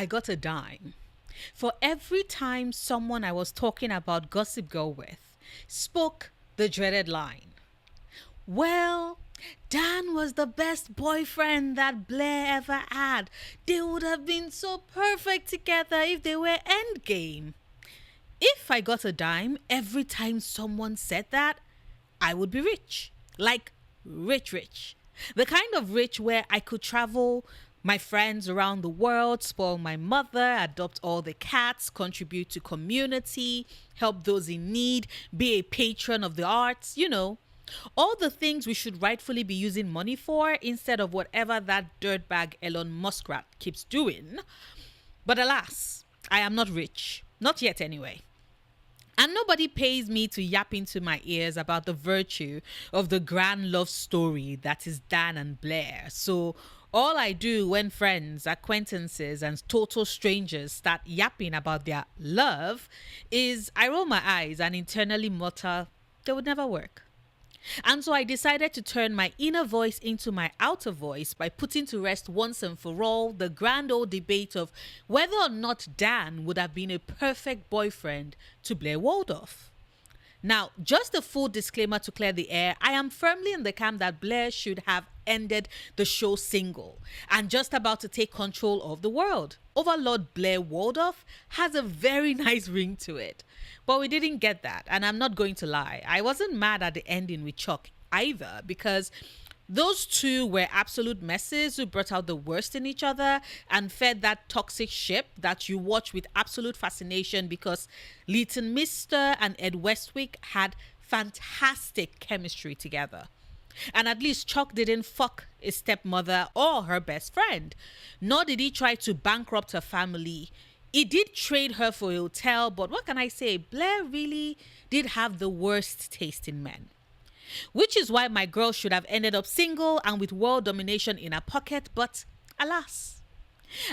I got a dime for every time someone I was talking about Gossip Girl with spoke the dreaded line. Well, Dan was the best boyfriend that Blair ever had. They would have been so perfect together if they were endgame. If I got a dime every time someone said that, I would be rich. Like, rich, rich. The kind of rich where I could travel my friends around the world, spoil my mother, adopt all the cats, contribute to community, help those in need, be a patron of the arts, all the things we should rightfully be using money for instead of whatever that dirtbag Elon Muskrat keeps doing. But alas, I am not rich. Not yet, anyway. And nobody pays me to yap into my ears about the virtue of the grand love story that is Dan and Blair. So all I do when friends, acquaintances, and total strangers start yapping about their love is I roll my eyes and internally mutter, they would never work. And so I decided to turn my inner voice into my outer voice by putting to rest once and for all the grand old debate of whether or not Dan would have been a perfect boyfriend to Blair Waldorf. Now, just a full disclaimer to clear the air, I am firmly in the camp that Blair should have ended the show single and just about to take control of the world. Overlord Blair Waldorf has a very nice ring to it. But we didn't get that, and I'm not going to lie. I wasn't mad at the ending with Chuck either, because those two were absolute messes who brought out the worst in each other and fed that toxic ship that you watch with absolute fascination because Leighton Mister and Ed Westwick had fantastic chemistry together. And at least Chuck didn't fuck his stepmother or her best friend, nor did he try to bankrupt her family. He did trade her for a hotel, but what can I say? Blair really did have the worst taste in men. Which is why my girl should have ended up single and with world domination in her pocket, but alas.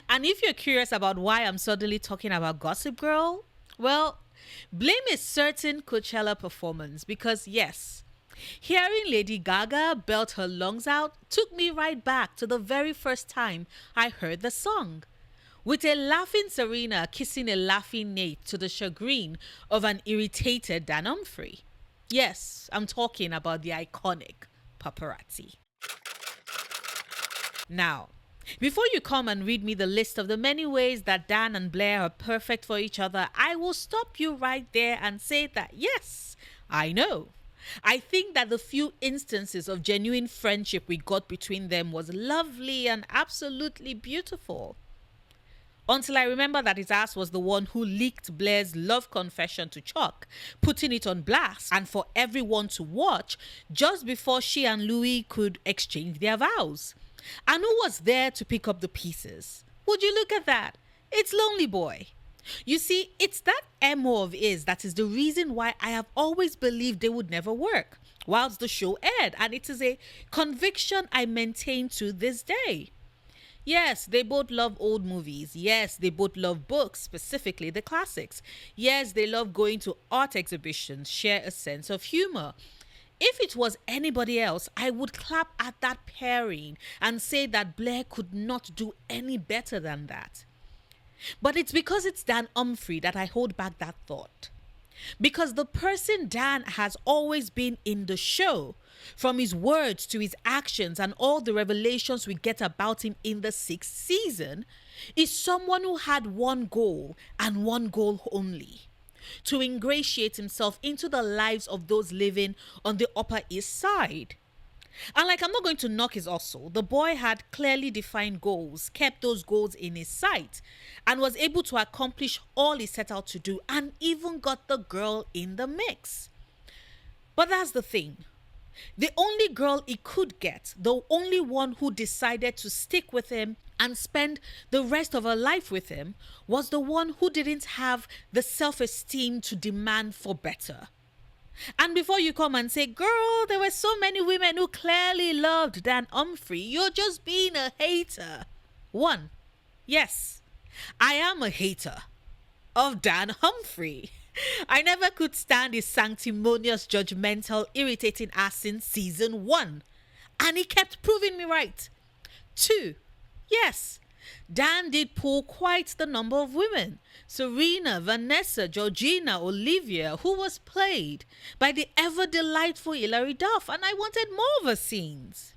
And if you're curious about why I'm suddenly talking about Gossip Girl, well, blame a certain Coachella performance because yes, hearing Lady Gaga belt her lungs out took me right back to the very first time I heard the song. With a laughing Serena kissing a laughing Nate to the chagrin of an irritated Dan Humphrey. Yes, I'm talking about the iconic paparazzi. Now, before you come and read me the list of the many ways that Dan and Blair are perfect for each other, I will stop you right there and say that yes, I know. I think that the few instances of genuine friendship we got between them was lovely and absolutely beautiful. Until I remember that his ass was the one who leaked Blair's love confession to Chuck, putting it on blast and for everyone to watch just before she and Louis could exchange their vows. And who was there to pick up the pieces? Would you look at that? It's Lonely Boy. You see, it's that MO of his that is the reason why I have always believed they would never work whilst the show aired, and it is a conviction I maintain to this day. Yes, they both love old movies. Yes, they both love books, specifically the classics. Yes, they love going to art exhibitions, share a sense of humor. If it was anybody else, I would clap at that pairing and say that Blair could not do any better than that. But it's because it's Dan Humphrey that I hold back that thought. Because the person Dan has always been in the show, from his words to his actions and all the revelations we get about him in the 6th season, is someone who had one goal and one goal only: to ingratiate himself into the lives of those living on the Upper East Side. And like, I'm not going to knock his hustle. The boy had clearly defined goals, kept those goals in his sight, and was able to accomplish all he set out to do, and even got the girl in the mix. But that's the thing. The only girl he could get, the only one who decided to stick with him and spend the rest of her life with him, was the one who didn't have the self-esteem to demand for better. And before you come and say, girl, there were so many women who clearly loved Dan Humphrey, you're just being a hater. One, yes, I am a hater of Dan Humphrey. I never could stand his sanctimonious, judgmental, irritating ass since season 1. And he kept proving me right. 2, yes, Dan did pull quite the number of women: Serena, Vanessa, Georgina, Olivia, who was played by the ever delightful Hilary Duff, and I wanted more of her scenes.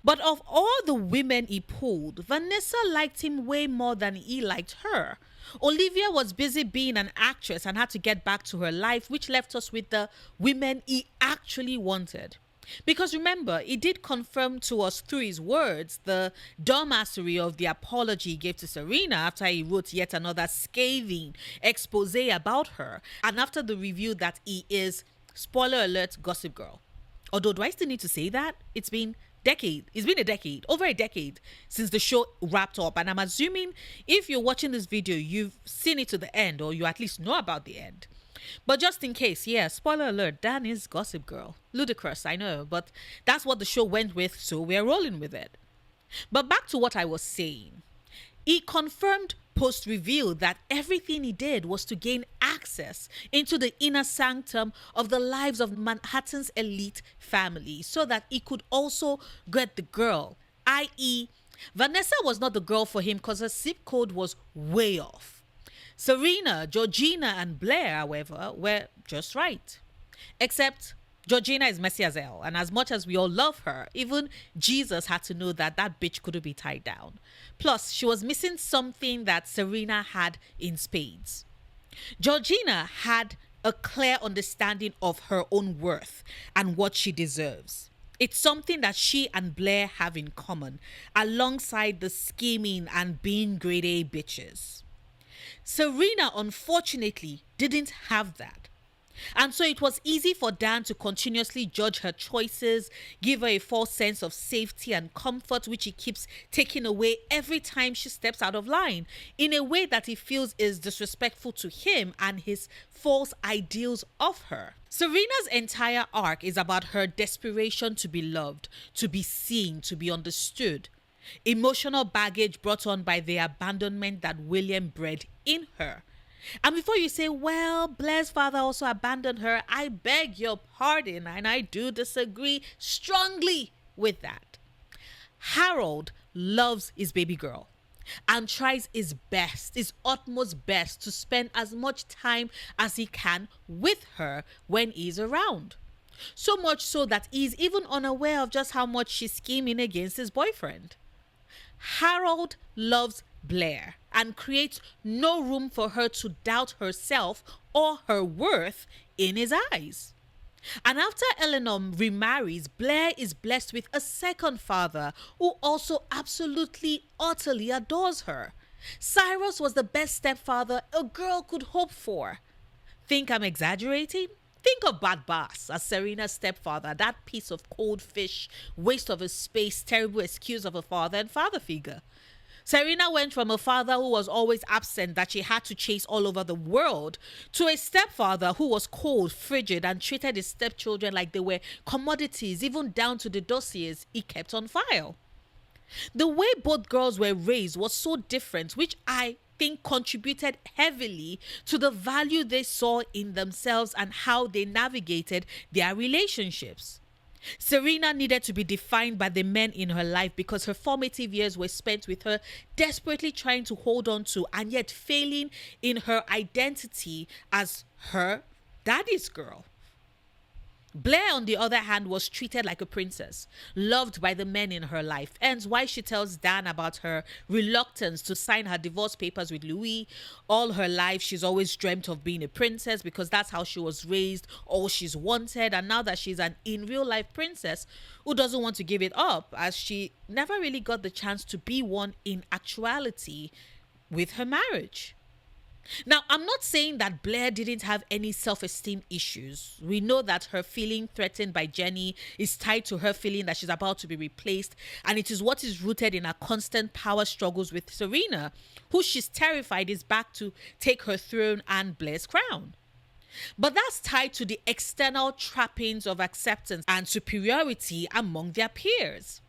But of all the women he pulled, Vanessa liked him way more than he liked her. Olivia was busy being an actress and had to get back to her life, which left us with the women he actually wanted. Because remember, he did confirm to us through his words the dumbassery of the apology he gave to Serena after he wrote yet another scathing expose about her, and after the review that he is, spoiler alert, Gossip Girl. Although, do I still need to say that? It's been a decade, over a decade since the show wrapped up, and I'm assuming if you're watching this video, you've seen it to the end, or you at least know about the end. But just in case, yeah, spoiler alert, Dan is Gossip Girl. Ludicrous, I know, but that's what the show went with, so we're rolling with it. But back to what I was saying. He confirmed post-reveal that everything he did was to gain access into the inner sanctum of the lives of Manhattan's elite family so that he could also get the girl, i.e., Vanessa was not the girl for him because her zip code was way off. Serena, Georgina, and Blair, however, were just right. Except Georgina is messy as hell, and as much as we all love her, even Jesus had to know that that bitch couldn't be tied down. Plus, she was missing something that Serena had in spades. Georgina had a clear understanding of her own worth and what she deserves. It's something that she and Blair have in common, alongside the scheming and being grade A bitches. Serena, unfortunately, didn't have that. And so it was easy for Dan to continuously judge her choices, give her a false sense of safety and comfort, which he keeps taking away every time she steps out of line, in a way that he feels is disrespectful to him and his false ideals of her. Serena's entire arc is about her desperation to be loved, to be seen, to be understood. Emotional baggage brought on by the abandonment that William bred in her. And before you say, well, Blair's father also abandoned her, I beg your pardon, and I do disagree strongly with that. Harold loves his baby girl and tries his best, his utmost best, to spend as much time as he can with her when he's around. So much so that he's even unaware of just how much she's scheming against his boyfriend. Harold loves Blair and creates no room for her to doubt herself or her worth in his eyes. And after Eleanor remarries, Blair is blessed with a second father who also absolutely, utterly adores her. Cyrus was the best stepfather a girl could hope for. Think I'm exaggerating? Think of Bad Boss as Serena's stepfather, that piece of cold fish, waste of his space, terrible excuse of a father and father figure. Serena went from a father who was always absent that she had to chase all over the world to a stepfather who was cold, frigid, and treated his stepchildren like they were commodities, even down to the dossiers he kept on file. The way both girls were raised was so different, which I think contributed heavily to the value they saw in themselves and how they navigated their relationships. Serena needed to be defined by the men in her life because her formative years were spent with her desperately trying to hold on to and yet failing in her identity as her daddy's girl. Blair, on the other hand, was treated like a princess, loved by the men in her life, hence why she tells Dan about her reluctance to sign her divorce papers with Louis. All her life, she's always dreamt of being a princess because that's how she was raised, all she's wanted, and now that she's an in real life princess who doesn't want to give it up, as she never really got the chance to be one in actuality with her marriage. Now, I'm not saying that Blair didn't have any self-esteem issues. We know that her feeling threatened by Jenny is tied to her feeling that she's about to be replaced, and it is what is rooted in her constant power struggles with Serena, who she's terrified is back to take her throne and Blair's crown. But that's tied to the external trappings of acceptance and superiority among their peers.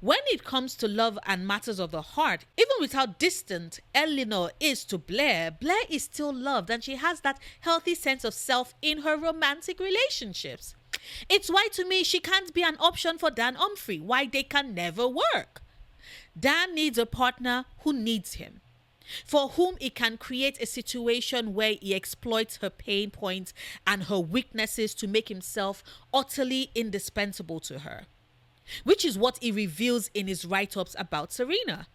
When it comes to love and matters of the heart, even with how distant Eleanor is to Blair, Blair is still loved and she has that healthy sense of self in her romantic relationships. It's why to me she can't be an option for Dan Humphrey, why they can never work. Dan needs a partner who needs him, for whom it can create a situation where he exploits her pain points and her weaknesses to make himself utterly indispensable to her, which is what he reveals in his write-ups about Serena.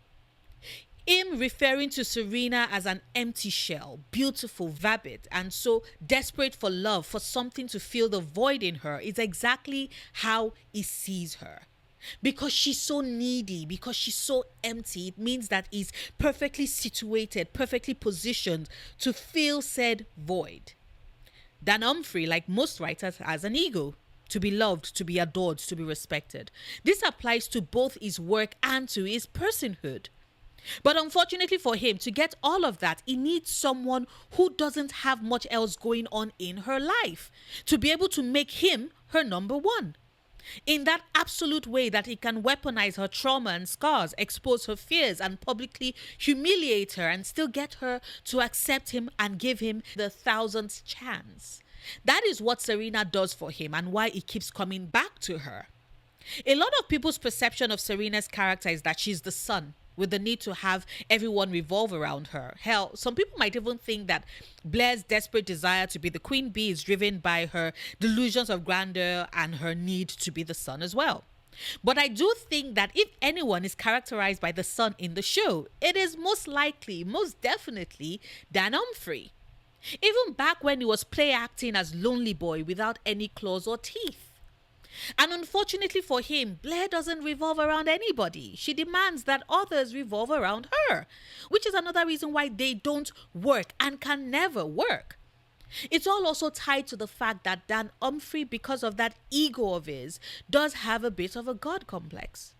Him referring to Serena as an empty shell, beautiful, vapid, and so desperate for love, for something to fill the void in her, is exactly how he sees her. Because she's so needy, because she's so empty, it means that he's perfectly situated, perfectly positioned to fill said void. Dan Humphrey, like most writers, has an ego. To be loved, to be adored, to be respected. This applies to both his work and to his personhood. But unfortunately for him, to get all of that, he needs someone who doesn't have much else going on in her life to be able to make him her number one. In that absolute way that he can weaponize her trauma and scars, expose her fears, and publicly humiliate her and still get her to accept him and give him the thousandth chance. That is what Serena does for him and why he keeps coming back to her. A lot of people's perception of Serena's character is that she's the sun with the need to have everyone revolve around her. Hell, some people might even think that Blair's desperate desire to be the queen bee is driven by her delusions of grandeur and her need to be the sun as well. But I do think that if anyone is characterized by the sun in the show, it is most likely, most definitely, Dan Humphrey. Even back when he was play acting as Lonely Boy without any claws or teeth. And unfortunately for him, Blair doesn't revolve around anybody. She demands that others revolve around her, which is another reason why they don't work and can never work. It's all also tied to the fact that Dan Humphrey, because of that ego of his, does have a bit of a God complex.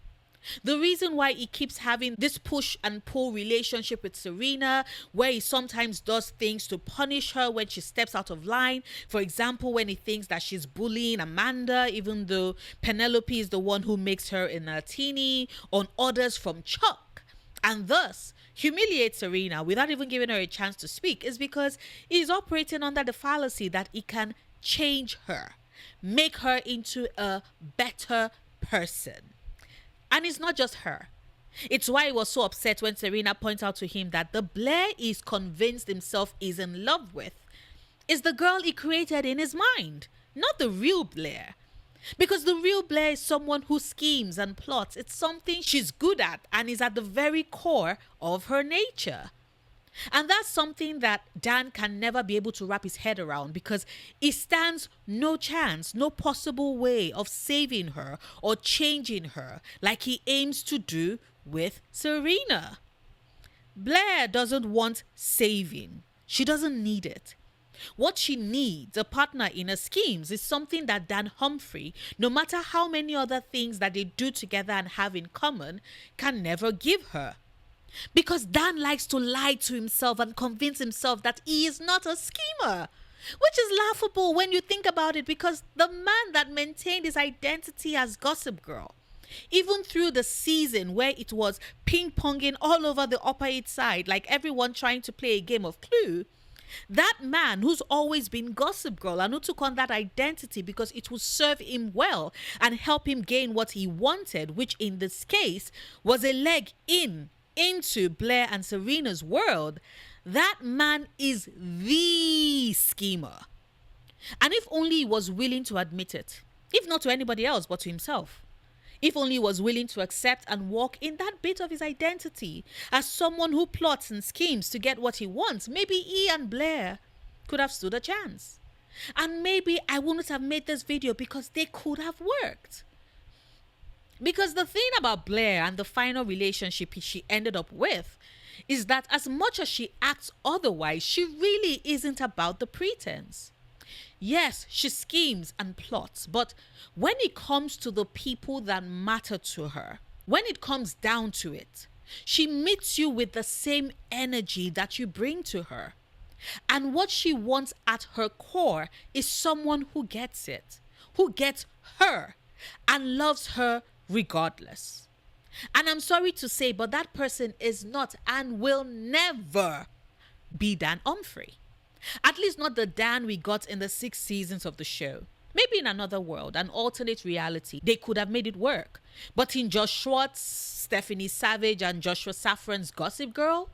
The reason why he keeps having this push and pull relationship with Serena, where he sometimes does things to punish her when she steps out of line. For example, when he thinks that she's bullying Amanda, even though Penelope is the one who makes her a martini, on orders from Chuck, and thus humiliates Serena without even giving her a chance to speak, is because he's operating under the fallacy that he can change her, make her into a better person. And it's not just her. It's why he was so upset when Serena points out to him that the Blair he's convinced himself is in love with is the girl he created in his mind, not the real Blair. Because the real Blair is someone who schemes and plots. It's something she's good at and is at the very core of her nature. And that's something that Dan can never be able to wrap his head around, because he stands no chance, no possible way of saving her or changing her like he aims to do with Serena. Blair doesn't want saving. She doesn't need it. What she needs, a partner in her schemes, is something that Dan Humphrey, no matter how many other things that they do together and have in common, can never give her. Because Dan likes to lie to himself and convince himself that he is not a schemer. Which is laughable when you think about it, because the man that maintained his identity as Gossip Girl, even through the season where it was ping-ponging all over the Upper East Side, like everyone trying to play a game of Clue, that man who's always been Gossip Girl and who took on that identity because it would serve him well and help him gain what he wanted, which in this case was a leg into Blair and Serena's world, that man is the schemer. And if only he was willing to admit it, if not to anybody else but to himself, if only he was willing to accept and walk in that bit of his identity as someone who plots and schemes to get what he wants, maybe he and Blair could have stood a chance. And maybe I wouldn't have made this video because they could have worked. Because the thing about Blair and the final relationship she ended up with is that as much as she acts otherwise, she really isn't about the pretense. Yes, she schemes and plots, but when it comes to the people that matter to her, when it comes down to it, she meets you with the same energy that you bring to her. And what she wants at her core is someone who gets it, who gets her and loves her regardless. And I'm sorry to say, but that person is not and will never be Dan Humphrey. At least not the Dan we got in the 6 seasons of the show. Maybe in another world, an alternate reality, they could have made it work. But in Josh Schwartz, Stephanie Savage, and Joshua Safran's Gossip Girl,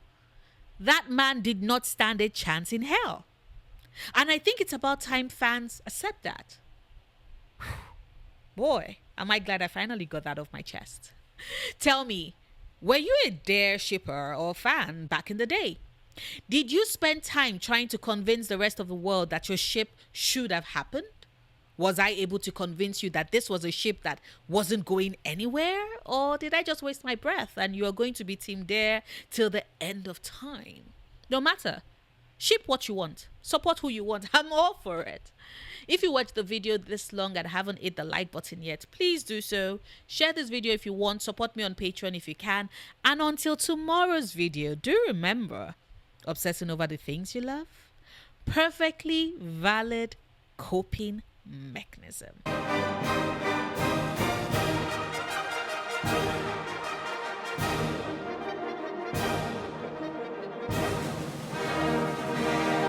that man did not stand a chance in hell. And I think it's about time fans accept that. Boy, am I glad I finally got that off my chest. Tell me, were you a Dare shipper or fan back in the day? Did you spend time trying to convince the rest of the world that your ship should have happened? Was I able to convince you that this was a ship that wasn't going anywhere? Or did I just waste my breath and you are going to be Team Dare till the end of time? No matter. Ship what you want. Support who you want. I'm all for it. If you watched the video this long and haven't hit the like button yet, please do so. Share this video if you want. Support me on Patreon if you can. And until tomorrow's video, do remember, obsessing over the things you love, perfectly valid coping mechanism.